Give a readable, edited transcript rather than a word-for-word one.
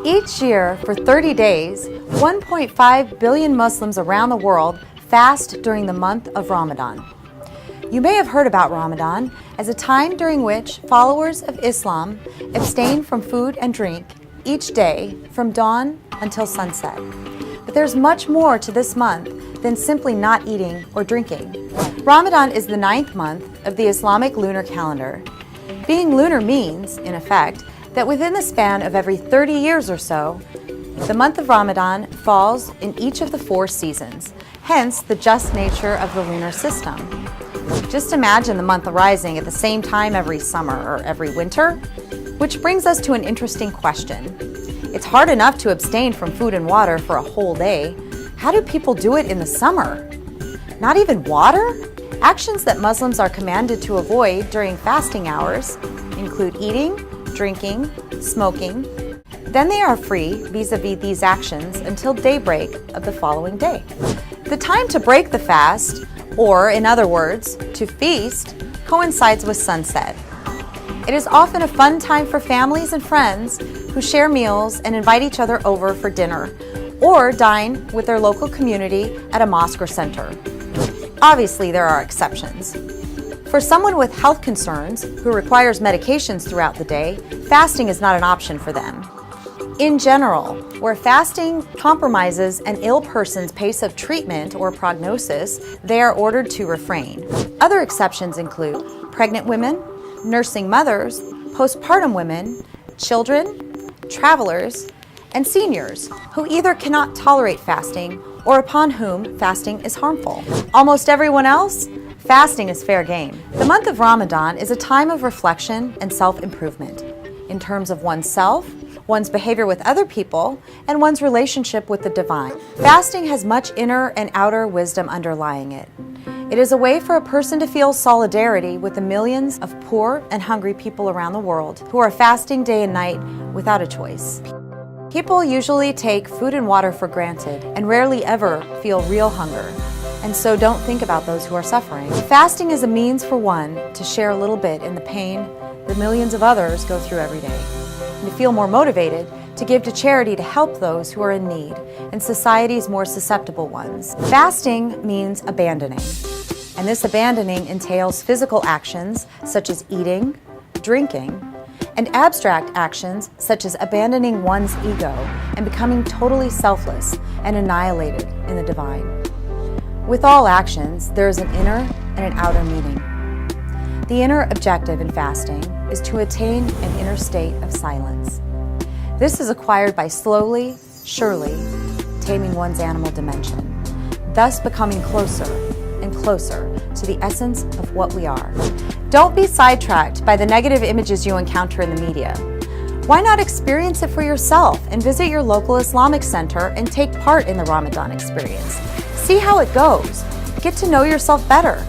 Each year, for 30 days, 1.5 billion Muslims around the world fast during the month of Ramadan. You may have heard about Ramadan as a time during which followers of Islam abstain from food and drink each day from dawn until sunset. But there's much more to this month than simply not eating or drinking. Ramadan is the 9th month of the Islamic lunar calendar. Being lunar means, in effect, that within the span of every 30 years or so, the month of Ramadan falls in each of the 4 seasons, hence the just nature of the lunar system. Just imagine the month arising at the same time every summer or every winter, which brings us to an interesting question. It's hard enough to abstain from food and water for a whole day. How do people do it in the summer? Not even water? Actions that Muslims are commanded to avoid during fasting hours include eating, drinking, smoking. Then they are free vis-a-vis these actions until daybreak of the following day. The time to break the fast, or in other words, to feast, coincides with sunset. It is often a fun time for families and friends who share meals and invite each other over for dinner, or dine with their local community at a mosque or center. Obviously, there are exceptions. For someone with health concerns who requires medications throughout the day, fasting is not an option for them. In general, where fasting compromises an ill person's pace of treatment or prognosis, they are ordered to refrain. Other exceptions include pregnant women, nursing mothers, postpartum women, children, travelers, and seniors who either cannot tolerate fasting or upon whom fasting is harmful. Almost everyone else, fasting is fair game. The month of Ramadan is a time of reflection and self-improvement in terms of oneself, one's behavior with other people, and one's relationship with the divine. Fasting has much inner and outer wisdom underlying it. It is a way for a person to feel solidarity with the millions of poor and hungry people around the world who are fasting day and night without a choice. People usually take food and water for granted and rarely ever feel real hunger, and so don't think about those who are suffering. Fasting is a means for one to share a little bit in the pain that millions of others go through every day, and to feel more motivated to give to charity to help those who are in need and society's more susceptible ones. Fasting means abandoning, and this abandoning entails physical actions such as eating, drinking, and abstract actions such as abandoning one's ego and becoming totally selfless and annihilated in the divine. With all actions, there is an inner and an outer meaning. The inner objective in fasting is to attain an inner state of silence. This is acquired by slowly, surely taming one's animal dimension, thus becoming closer and closer to the essence of what we are. Don't be sidetracked by the negative images you encounter in the media. Why not experience it for yourself and visit your local Islamic center and take part in the Ramadan experience? See how it goes. Get to know yourself better.